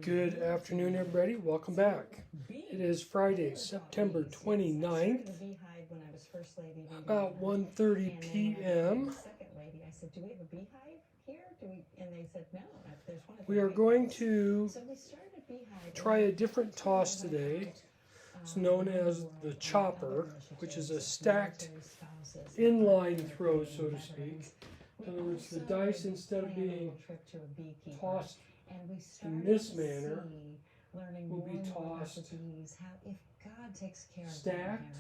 Good afternoon, everybody. Welcome back. It is Friday, September 29th, about 1:30 p.m. We are going to try a different toss today. It's known as the chopper, which is a stacked inline throw, so to speak. In other words, the dice, instead of being tossed in this manner, will be tossed stacked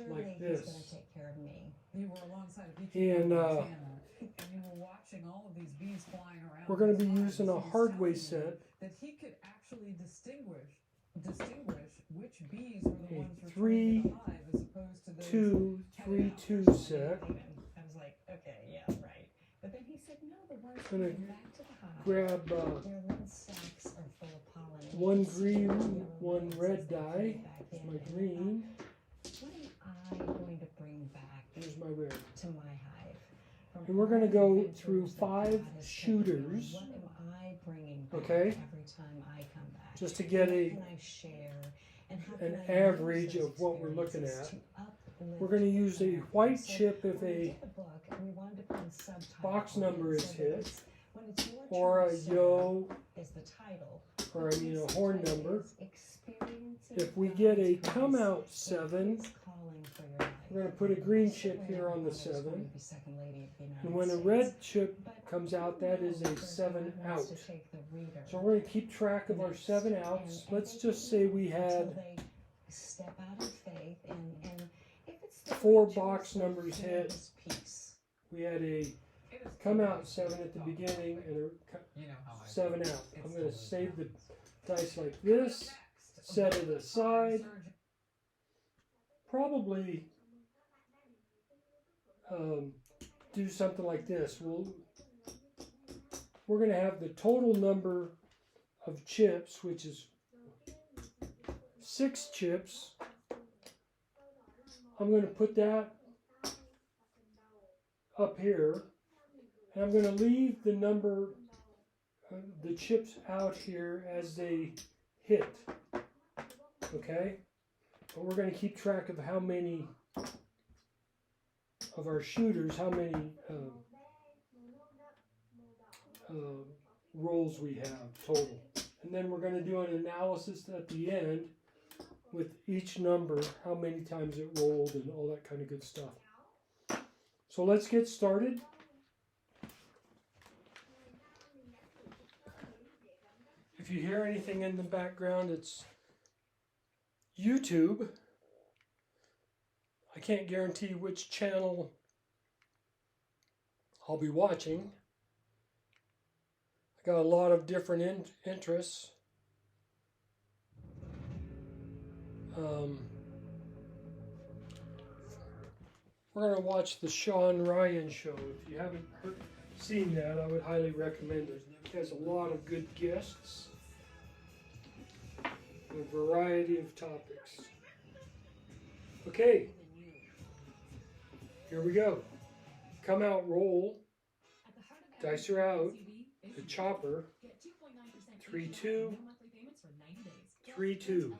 like this. And we're going to be using a hardway set. That he could actually distinguish which bees were the ones A 3-2 3-2 set. I was like, okay, yeah, right. But then he said, no, the ones I'm going to back to the hive. grab their little sacks are full of pollen. one green, one red die. That's my green. What am I going to bring back Here's my red. to my hive? And we're going to go through 5 shooters. What am I bringing back Okay, every time I come back? just to get Can I share? And how an can I use average those of what we're looking at. experiences to uplift We're going to use a white So chip if when we a did the book, we wanted to put in subtitles box on it number is so that hit, when it's your or turn a to serve yo, is the title. or But I mean the a horn subtitle number. is Experiencing If we get a God's come grace out that 7, is calling for your life. we're going to put a green chip Certainly here my on the father was going 7. to be Second Lady of the United And when a States. red chip But comes out, that is a 7 God out. wants to take the reader So we're going to keep track of our 7 outs. Let's just say we until had they step out in faith, and if it's the 4 right box choice, then numbers feel hit. this peace. We had a come out 7 at the beginning and a 7 out. I'm going to save the dice like this, set it aside. Probably do something like this. We're going to have the total number of chips, which is 6 chips. I'm going to put that up here, and I'm going to leave the number, the chips out here as they hit. Okay? But we're going to keep track of how many of our shooters, how many rolls we have total. And then we're going to do an analysis at the end with each number, how many times it rolled and all that kind of good stuff. So let's get started. If you hear anything in the background, it's YouTube. I can't guarantee which channel I'll be watching. I got a lot of different interests. We're going to watch the Sean Ryan show. If you haven't seen that, I would highly recommend it. It has a lot of good guests, a variety of topics. Okay, here we go. Come out, roll. Dice are out. The chopper. 3-2. 3-2.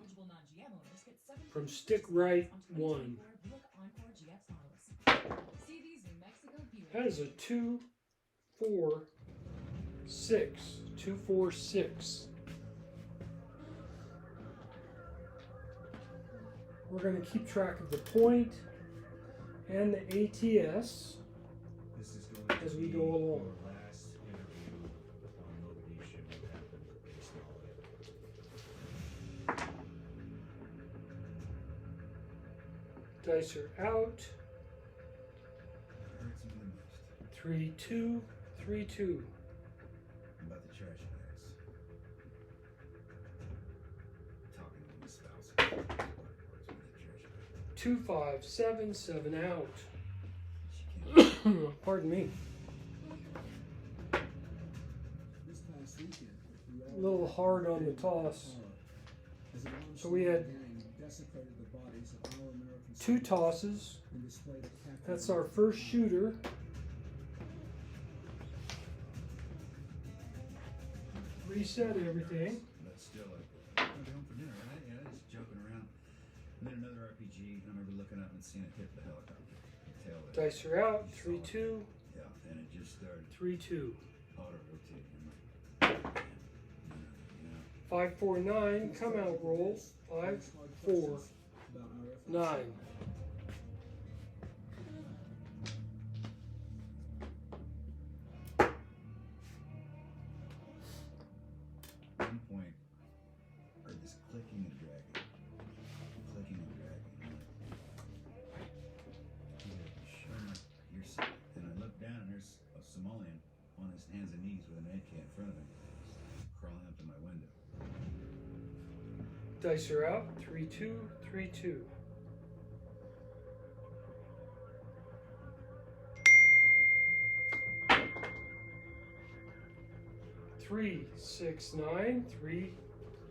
From stick right 1. That is a 2-4-6. 2-4-6. We're going to keep track of the point and the ATS as we go along. Dice are out. 3-2, 3-2. About the trash bags. Talking to my spouse. 2, 5, 7, 7 out. Pardon me. A little hard on the toss. So we had 2 tosses. That's our first shooter. reset everything. But still, like, I'm going home for dinner, right? Yeah, just joking around. And then another RPG. I remember looking up and seeing it hit the helicopter. The tail of it. Dice are out. Just 3, saw it. 2, Yeah, and it just started 3, 2. auto rotating. I'm like, man, you know. 5, 4, 9. Come out roll. 5, 4, 9. At one point, I heard this clicking and dragging. Clicking and dragging. I'm like, sure enough, you're sick. And I look down and there's a Somalian on his hands and knees with an AK in front of him, crawling up to my window. Dice are out. 3, 2, 3, 2. Three, 6, 9. 3,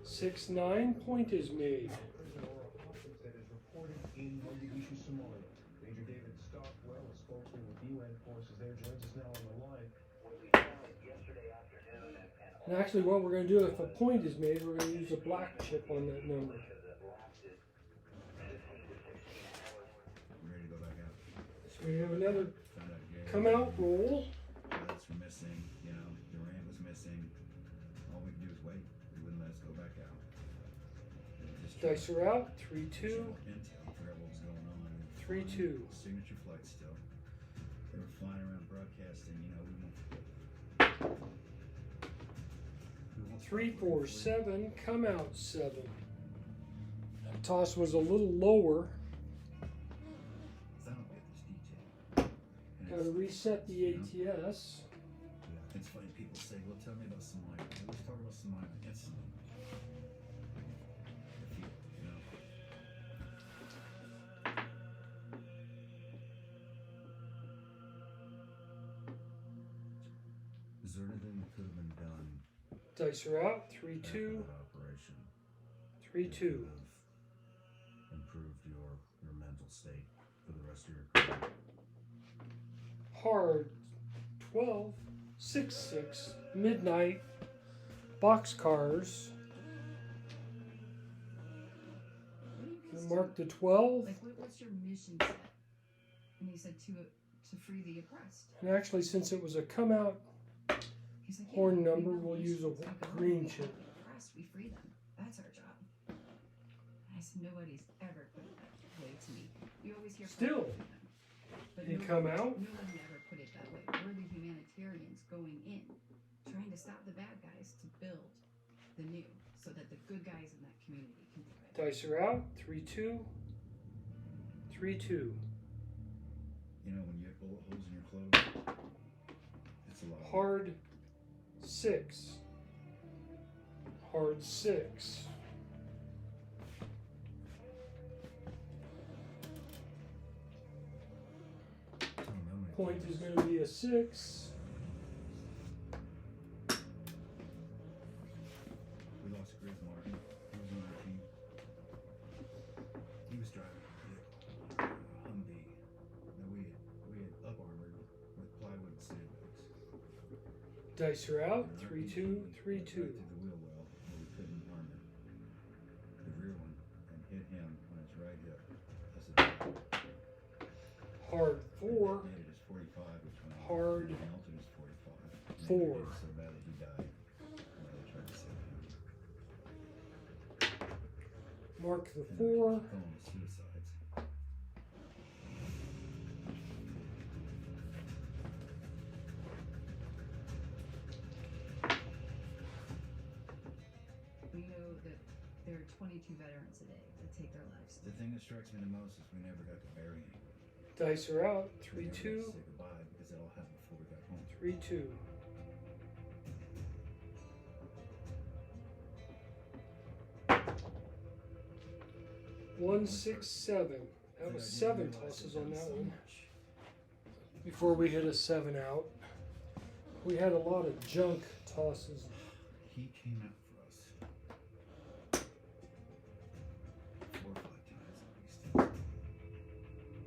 6, 9. Point is made. Prisoner or a hostage that is reported in Mogadishu, Somalia. Major David Stockwell, a spokesman with UN forces there, joins us now on the line. And actually what we're going to do, if a point is made, we're going to use a black chip on that number. I'm ready to go back out. So we have another Found out Gary. come out roll. Pilots were missing, you know, Durant was missing. All we could do was wait. They wouldn't let us go back out. They were just Dice are out. 3, 2, intel, figure out what was going on. 3, 2. Signature flight still. They were flying around broadcasting, you know, we won't 3, 4, 7. Come out 7. That toss was a little lower. I don't get this detail. And Got to reset the ATS. it's funny, people say, well, tell me about Somalia. They always talk about Somalia instantly. I feel, you know. Is there anything that could have been done Dice are out. 3, after 2, that operation 3, that 2. could have improved your mental state for the rest of your career? Hard 12, 6, 6. Midnight. Boxcars. What do you guys Mark do? the 12. Like, what's your mission set? And he said to free the oppressed. And actually, since it was a come out He's like, horn we number, have we'll use missions. a We go green and we chip. help the oppressed, we free them. That's our job. I said, nobody's ever put it that way to me. You always hear Still, from them, but you no come one, out. No one ever put it that way. We're the humanitarians going in, trying to stop the bad guys to build the new, so that the good guys in that community can thrive. Dice are out. 3, 2, 3, 2. You know, when you have bullet holes in your clothes, it's a lot. Hard 6. Hard 6. I don't know many Point is places. going to be a 6. We lost Grizz Martin. He was on our team. He was driving a Humvee that we had up armored with plywood and sandbags. Dice are out. And our 3, RPG 2, went 3, right 2. through the wheel well, where we couldn't arm it. The rear one, and hit him on his right hip. That's a Hard 4. made it as 45, which when Hard he melted as 45. And 4. It was so bad that he died while they tried to save him. Mark the And 4. keep going with suicides. We know that there are 22 veterans a day that take their lives. The thing that strikes me the most is we never got to bury anybody. Dice are out. We 3, never got 2, to say goodbye because it all happened before we got home. 3, 2. One, 6, 7. That was 7 tosses on that one. Before we hit a 7 out. We had a lot of junk tosses. He came out for us 4 or 5 times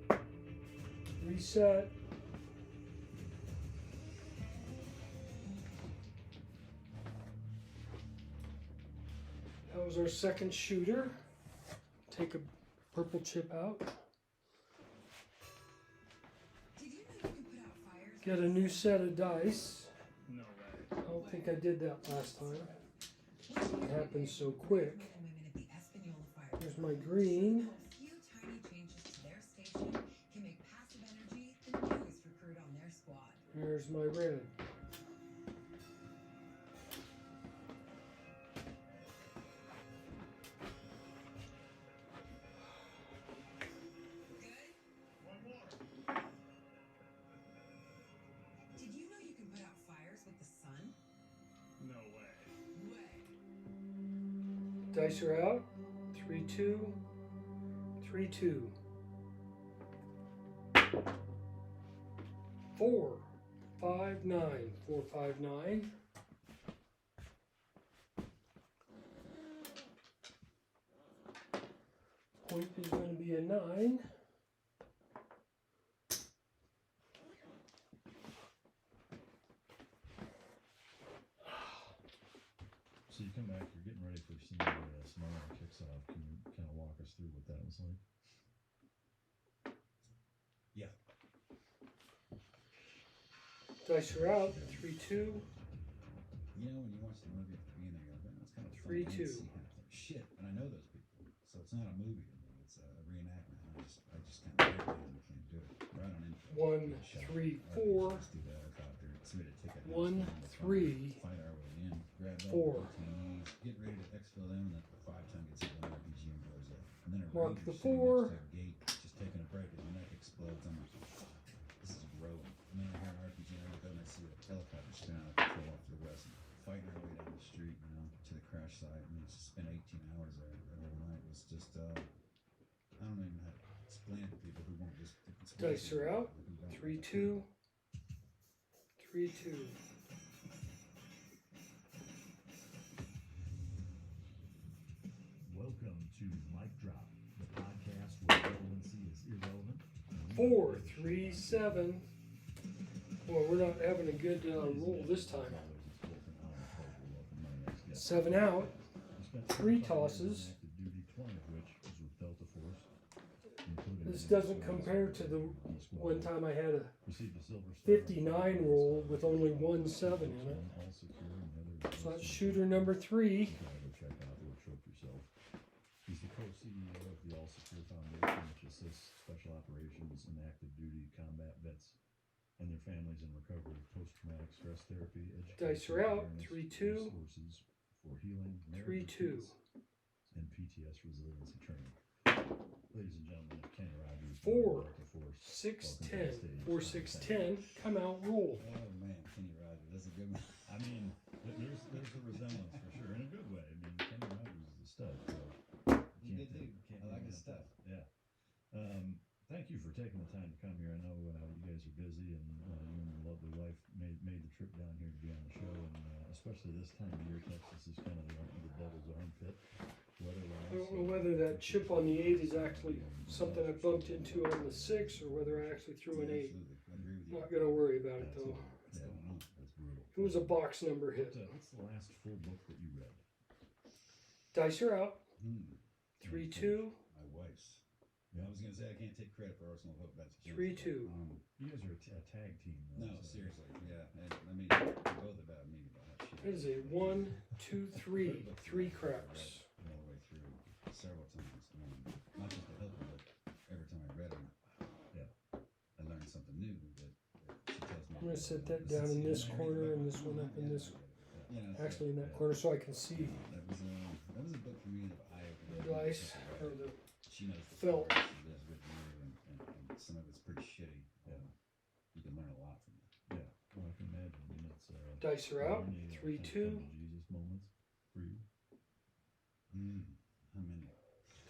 at least. Reset. That was our second shooter. Take a purple chip out. Did you know you can put out fires? Get a new set of dice. No way. I don't think I did that last time. It happened so quick. Here's my green. A few tiny changes to their station can make passive energy the newest recruit on their squad. Here's my red. Good? One more. Did you know you can put out fires with the sun? No way. Way. Dice are out. 3, 2. 3, 2. 4, 5, 9. 4, 5, 9. Point is going to be a 9. So you come back, you're getting ready for some Somalian kicks off. Can you kind of walk us through what that was like? Yeah. Dice are out. 3, 2. You know, when you watch the movie at the beginning, you're like, oh, it's kind of 3, 2. Shit, and I know those people, so it's not a movie to me. It's a reenactment. I just kind of can't do it. Right on into it. 1, 3, 4. Let's do the helicopter. Submit a ticket. 1, 3, Fight our way in. Grab 4. LPTs, get ready to exfil them, and then the 5-ton gets hit with an RPG and blows up. And then a Mark ranger the sitting 4. next to a gate, just taking a break, and the neck explodes. I'm like, fuck, this is growing. And then I hear an RPG, and I look up and I see a helicopter spin out of control off to the west, and fighting our way down the street, you know, to the crash site. And it's just spent 18 hours there. That whole night was just, I don't even know how to explain it to people who won't just. Dice are out. 3, 2. 3, 2. Welcome to Mic Drop, the podcast where relevancy is irrelevant. 4, 3, 7. Well, we're not having a good roll this time. 7 out. 3 tosses. This doesn't compare to the one time I had a 59 roll with only 1 7 in it. So that's shooter number 3. He's the co-CEO of the All Secure Foundation, which assists special operations and active duty combat vets and their families in recovery, post-traumatic stress therapy, Dice are out. 3, 2. resources for healing, 3, 2. and PTS resiliency training. Ladies and gentlemen, Kenny Rogers, 4, Delta Force. 6, Welcome to the 10. stage. 4, 6, 10. Come out, roll. Oh man, Kenny Rogers, that's a good one. I mean, there's a resemblance for sure, in a good way. I mean, Kenny Rogers is a stud. So He did do. can't I like do his that. stuff. Yeah. Thank you for taking the time to come here. I know you guys are busy, and you and your lovely wife made the trip down here to be on the show, and especially this time of year, Texas is kind of the devil's armpit weather-wise. I don't know whether that chip on the 8 is actually something I bumped into on the 6 or whether I actually threw an 8. Absolutely. I agree with you. Not going to worry about it though. What's going on? That's brutal. It was a box number hit. What's the last full book that you read? Dice are out. 3, Okay. 2. My wife's. I was gonna say I can't take credit for Arsenal Hope. That's 3, 2. You guys are a tag team. Though, No, so- seriously. Yeah. And, I mean, they're both about me, but shit. That is a 1, 2, 3. 3 cracks. All the way through several times. Not just to help her, but every time I read them, Yeah. I learned something new that she tells me. I'm going to set that down in this corner and this one up in this, actually in that corner so I can see That was a book for me that the dice or the she knows the felt. story she does with you, and some of it's pretty shitty. You can learn a lot from it. Yeah, well, I can imagine. I mean, it's Dice are out. any, 3, kind of 2. come to Jesus moments for you. How many?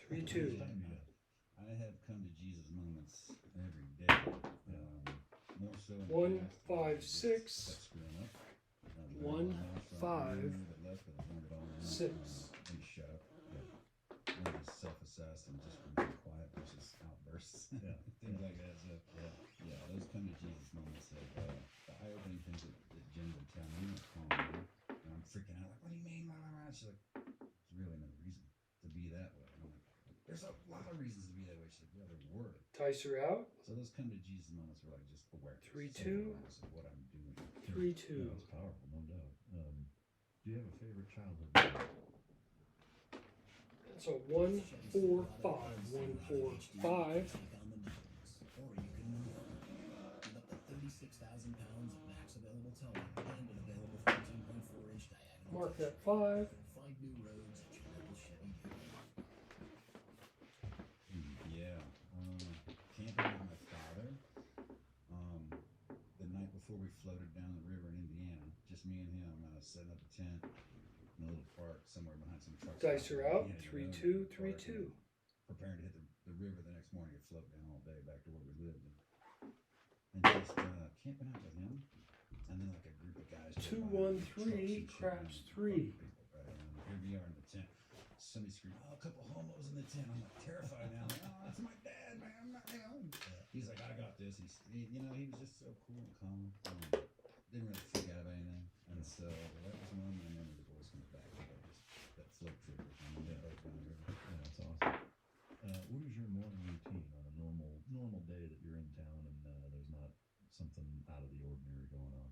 3, 2. I have come to Jesus moments every day. More so. in the 1, past, 5, 6. kept screwing up. 1, 5, 6. Please shut up. Learn to self-assess and just remain quiet versus outbursts. Yeah. Things like that. So, yeah, those come to Jesus moments. That, the eye-opening things that Jen would tell me, calm down, and I'm freaking out. Like, what do you mean? Blah, blah, blah. She's like, there's really no lot of reasons to be that way. She's like, yeah, there were. Dicer out. So those come to Jesus moments where like just awareness. 3-2. Self-awareness of what I'm doing. 3-2. Yeah, it's powerful, no doubt. Do you have a favorite childhood memory? So 1, 4, 5. 1, 4, 5. Or you can move on with up to 36,000 pounds of max available towing and an available 14.4-inch diagonal. Mark that 5. Find new roads at your local Chevy dealer. Yeah. Camping with my father. The night before we floated down the river in Indiana, just me and him, setting up a tent in a little park somewhere behind some trucks. Dicer out. Yeah, 3-2. park, 3-2. Preparing to hit the river the next morning and float down all day back to where we lived. And just camping out with him. And then like a group of guys. 2, drove by 1, with trucks 3. and shit, Craps and 3. people, right? And here we are in the tent. Somebody screamed, "Oh, a couple homos in the tent." I'm like terrified now. I'm like, "Oh, it's my dad, man." I'm not, He's like, "I got this." He was just so cool and calm. Didn't really freak out about anything. And so that was one of my memories that always comes back. That float trip with him. Yeah, right down the river. Yeah, that's awesome. What is your morning routine on a normal day that you're in town and there's not something out of the ordinary going on?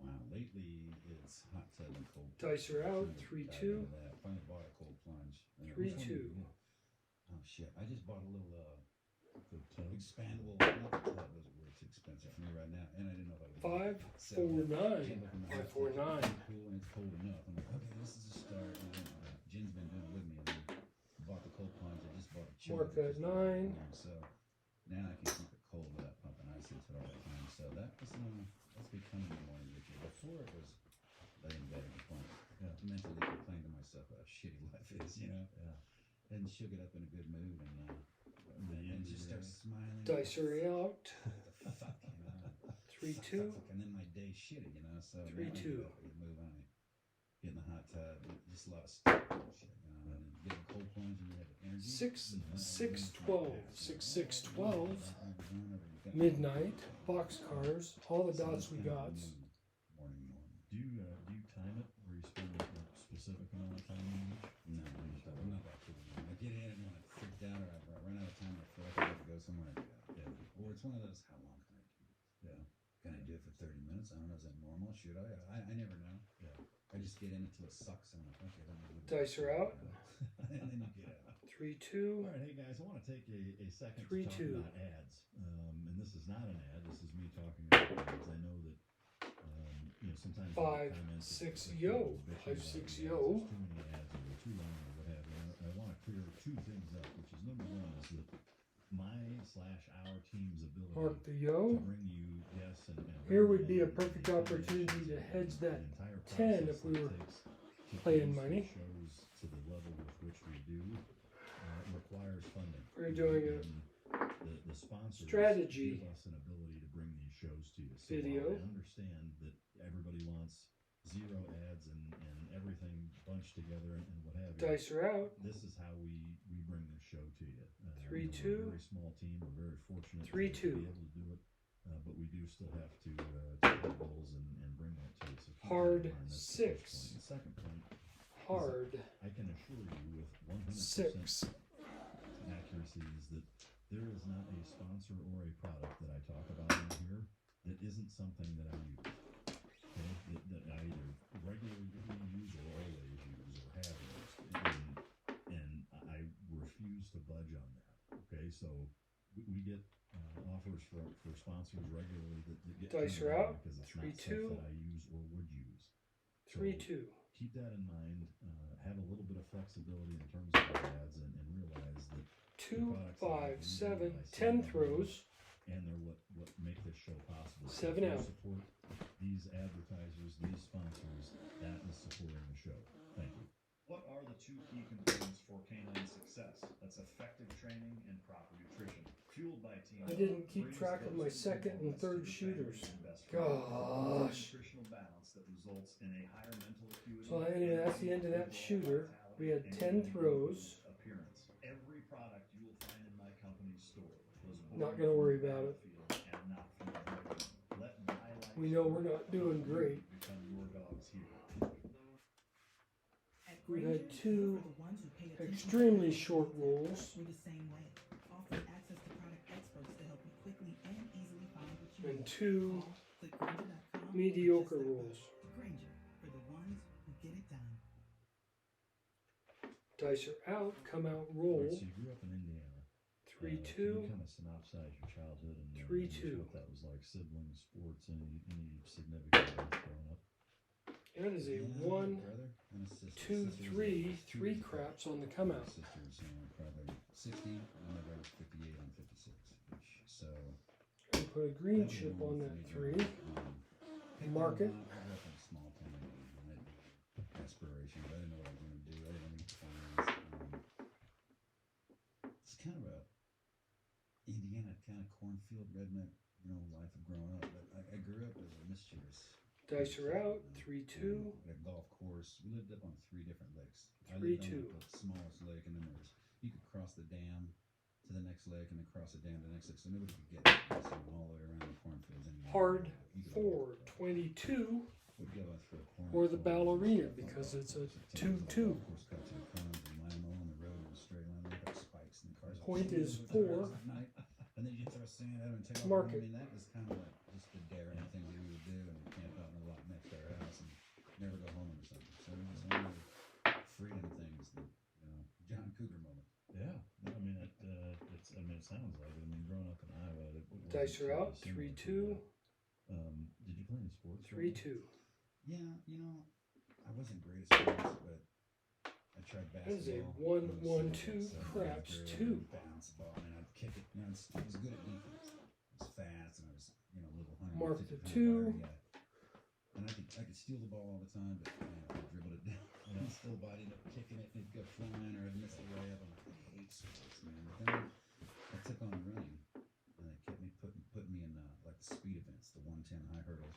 Wow, lately it's hot tub and cold. Dicer out. Dive 3-2. into that. Finally bought a cold plunge. 3-2. Oh shit! I just bought a little The tub? expandable. Not the tub; those are way too expensive for me right now, and I didn't know if I would. 5, 4, 9. 5, 4, 9. Cool, and it's cold enough. I'm like, okay, this is a start. And then, Jen's been doing it with me, and then bought the cold plunge. I just bought a chiller. Mark that 9. So now I can keep it cold without pumping ice into it all the time. So that's becoming the morning ritual. Before it was laying in bed and complaining. Yeah. Mentally complain to myself how shitty life is, Yeah. And she'll get up in a good mood and just start smiling. Dicer out. What the fuck, 3-2. And then my day's shitty, So 3-2. You move on. Get in the hot tub. Just a lot of stuff. Shit, And then get a cold plunge and you have the energy. 6, 6, 12. 6, 6, 12. Midnight. Boxcars. All the dots we got. Morning. Do you time it where you spend a specific amount of time in each? No, I'm not that cool. I get in and when I'm freaked out or I run out of time, I feel like I have to go somewhere. Yeah. Or it's one of those, how long can I do this? Yeah. Can I do it for 30 minutes? I don't know. Is that normal? Should I? I never know. Yeah. I just get in until it sucks. And I'm like, okay, let me do it. Dicer out. And then you get out. 3-2. All right, hey guys, I want to take a second 3-2. to talk about ads. And this is not an ad. This is me talking about ads. I know that sometimes 5, 6, yo. 5, 6, yo. Too many ads or too long or what have you. I want to clear two things up, which is number one is that my/our team's ability Mark the to yo. bring you guests and Here would be a perfect opportunity to hedge that 10 if we were playing money. Shows to the level with which we do requires funding. We're doing a the sponsors strategy give us an ability to bring these shows to you. So video. while I understand that everybody wants 0 ads and everything bunched together and what have you. Dicer out. This is how we bring this show to you. 3-2. We're a very small team. We're very fortunate 3-2. to be able to do it, but we do still have to take goals and bring that to you. So keep Hard that in mind. That's the first 6. point. The second point, Hard I can assure you with 100% 6. accuracy is that there is not a sponsor or a product that I talk about in here that isn't something that I use. Okay? That I either regularly use or always use or have used. And I refuse to budge on that. Okay, so we get offers for sponsors regularly that get Dicer turned down out. because it's 3-2. not stuff that I use or would use. So 3-2. keep that in mind. Have a little bit of flexibility in terms of your ads and realize that 2, 5, 7, 10 throws. and they're what make this show possible. 7 If you out. support these advertisers, these sponsors, that is supporting the show. Thank you. What are the 2 key components for canine success? That's effective training and proper nutrition, fueled by team. I didn't keep track of my second and third shooters. Gosh. Nutritional balance that results in a higher mental acuity. So anyway, that's the end of that shooter. We had 10 throws. Appearance. Every product you will find in my company's store was Not gonna worry about it. and not from the drug. Let my life We know we're not doing great. become your dog's hero. At We've had Granger, two for the ones who pay attention to extremely details short and rolls. We're the same way, offering access to product experts to help you quickly and easily find what you And need. two Call, click Granger.com, or mediocre just stop by. rolls. Granger, for the ones who get it done. Dice are out, come out, All roll. right, so you grew up in Indiana. 3 Can 2. you kind of synopsize your childhood and 3 just 2. what that was like? Siblings, sports, any significant events growing up? That is a Yeah, I have 1, brother and a sister. 2, Sister's 3. two 3 years apart. craps on the come My out. sister's probably 60, and my brother's 58. I'm 56 ish. So And put a green that was chip normal on for that me 3. growing up. Picked Mark it it. up. I grew up in a small town. I had aspirations. I didn't know what I was going to do. I didn't meet plans. It's kind of a Indiana kind of cornfield redneck, life of growing up. But I grew up as a mischievous. Dice are out. 3 2. At a golf course. We lived up on 3 different lakes. I 3 lived 2. on the smallest lake, and then you could cross the dam to the next lake, and then cross the dam to the next lake, so nobody could get it. So all the way around the cornfields. Anyway. Hard You could 4 walk. 22. Would go out through a corner Or the store, ballerina, golf because course, it's a and take it to the 2-2. golf course, cut to the cones, and line them on the road in a straight line. They got spikes and the cars. would Point shoot is into the 4. cars at night, and then you throw sand at them and take off. Mark I it. mean, that was kind of like just the daring thing that we would do, and we camp out in the lot next to our house and never go home or something. So it was one of the freedom things that John Cougar moment. Yeah, no, I mean, it sounds like it. I mean, growing up in Iowa, it wasn't Dice are out. terribly 3 similar to 2. that. Did you play any sports? 3 2. Yeah, I wasn't great at sports, but I tried That is a basketball. 1 1 2. Craps 2. Bounce the ball, and I'd kick it. I was good at defense. I was fast, and I was, a little 150 Mark the pound 2. wiry guy. And I could steal the ball all the time, but I dribbled it down. And I still bodied up, kicking it, and it'd go flying, or I'd miss the layup. I'm like, I hate sports, man. But then I took on running, and they kept me putting me in like the speed events, the 110 high hurdles,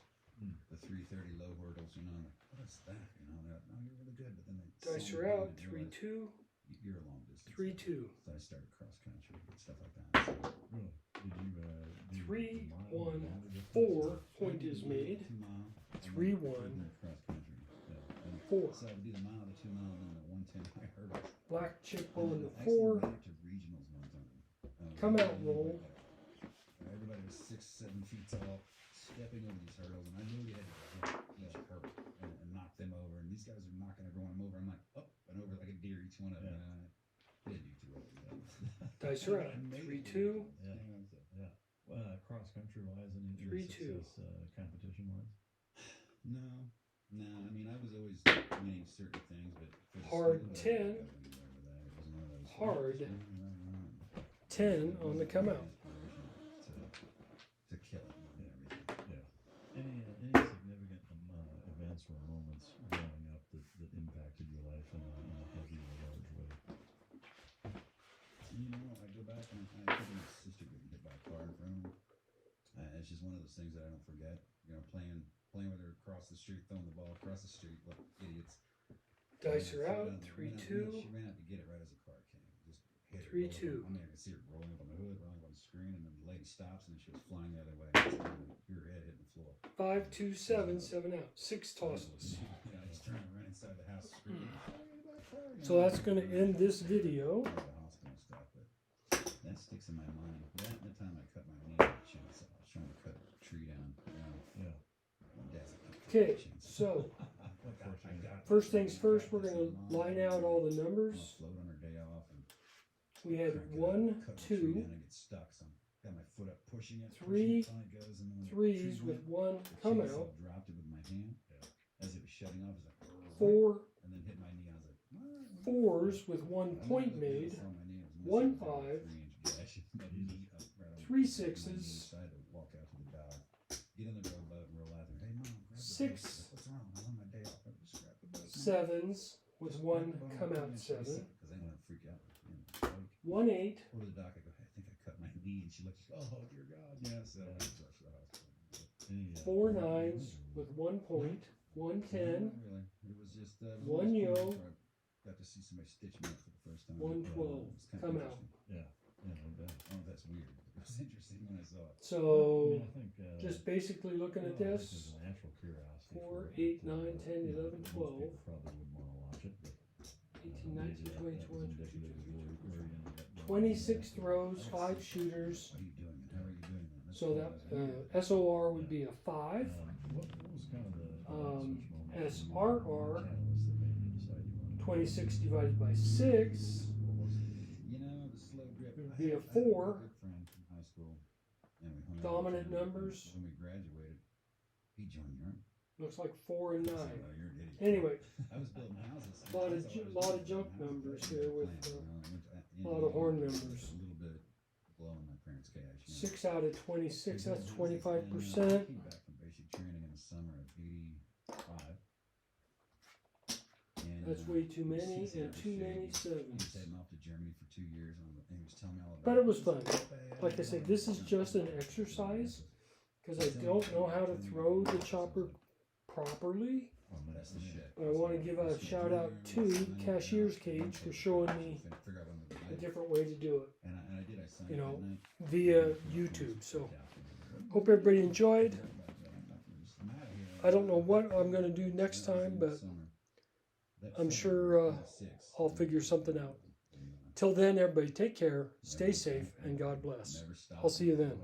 the 330 low hurdles. I'm like, what is that? And they're like, no, you're really good. But then they Dice saw are me out. and 3 realized, 2. You're a long distance. 3 2. So I started cross country and stuff like that. So Really? Did you? Do 3 mile 1 longer distance? 4. Point is made. 2 mile. 3 1 cross country. Yeah. And 4. so I would do the mile, the 2 mile, and then the 110 high hurdles. Black chip And on then the I actually 4. made it to regionals one time. Come out, roll. Everybody was 6, 7 feet tall, stepping over these hurdles, and I knew you had to jump each hurdle and knock them over. And these guys are knocking everyone over. I'm like, up and over like a deer, each one of them. Yeah. I didn't do too well. Dice are out. I made 3 it. 2. Yeah. So, Yeah. Cross country wise, any 3 2. success competition wise? No. I mean, I was always winning certain things, but for the Hard school, 10. I wasn't anywhere with that. It wasn't one of those. Hard It 10 on the come out. To kill it and everything. Yeah. Any significant events or moments growing up that impacted your life in a heavy or large way? I go back and I think my sister getting hit by a car in front of me. It's just one of those things that I don't forget. Playing with her across the street, throwing the ball across the street like idiots. Dice are out. And 3 2. She ran out to get it right as the car came. Just hit her. 3 rolling 2. I mean, I could see her rolling up on the hood, rolling up on the screen, and then the lady stops and then she was flying the other way. Her head hitting the floor. 5 2 7. 7 out. 6 tosses. I just turned and ran inside the house screaming. So that's going to end this video. The hospital stuff, but that sticks in my mind. That and the time I cut my knee with a chainsaw. I was trying to cut a tree down. Yeah. My dad's like, Okay, chainsaw. so I got it. first things first, we're going to line out all the I'm numbers. gonna float on her day off and We had crank it up, 1 cut the tree 2 down and get stuck. So I got my foot up, pushing it. Three pushing it, till it goes, and then when the 3s tree with went, 1 the come chainsaw out. dropped it with my hand as it was shutting off. It was like 4 and then hit my knee. I was like, what? 4s with 1 point made. 1 5. 3 6s. I had to walk out to the dog, get in the rowboat and roll out there. Hey, Mom, grab the 6 boat. What's wrong? I'm on my day off. I just grabbed the boat. 7s with 1 come out 7. Because they want to freak out. 1 8. Or the doc, I go, I think I cut my knee. And she looks, oh, dear God. Yeah, so I was rushed to the hospital. 4 9s with 1 point. 1 10. Really. It was just 1 yo. Got to see somebody stitch me up for the first time. 1 12. It was kind of Come out. interesting. Yeah. Yeah, no doubt. Oh, that's weird. It was interesting when I saw it. So I think just basically looking at well, I think this. there's a natural curiosity 4 for it, 8 but, 9 10 you know, 11 most 12. people probably wouldn't want to watch it, but 18, 19, 20, that 21, was indicative of where you ended up going. 26 throws, 5 shooters. What are you doing? And how are you doing that? That's So what I was that wondering. SOR would be a 5. What was kind of the Um, switch moment? SRR, Catalyst that made you decide you wanted to 26 divided by 6 What was it? You know, the slow drip. It would I be had a I had 4. good friend from high school, and we hung out Dominant together. numbers. When we graduated, he joined the army. Looks like 4 and 9. I said, "Oh, you're an idiot." Anyway, I was building houses. lot of That's all I was lot of doing, junk building houses. numbers That's here my with, plan, you know. I went to a lot of horn Indiana, numbers. A little bit blowing my parents' cash. You know. 6 out of 26, that's And, 25%. I came back from basic training in the summer of '85. And, That's way too many, he and too many He was 7s. heading off to Germany for 2 years, and he was telling me all about But it was He fun. said, Like I said, this is just an exercise, because I don't know how to throw the chopper properly. That's the shit. But I want to give a shout out to Cashier's Cage for showing me a different way to do it, And I did. I signed you know, that night. via YouTube. So, hope everybody enjoyed. I don't know what I'm going to do next time, but I'm sure I'll figure something out. Till then, everybody take care, stay safe, and God bless. I'll see you then.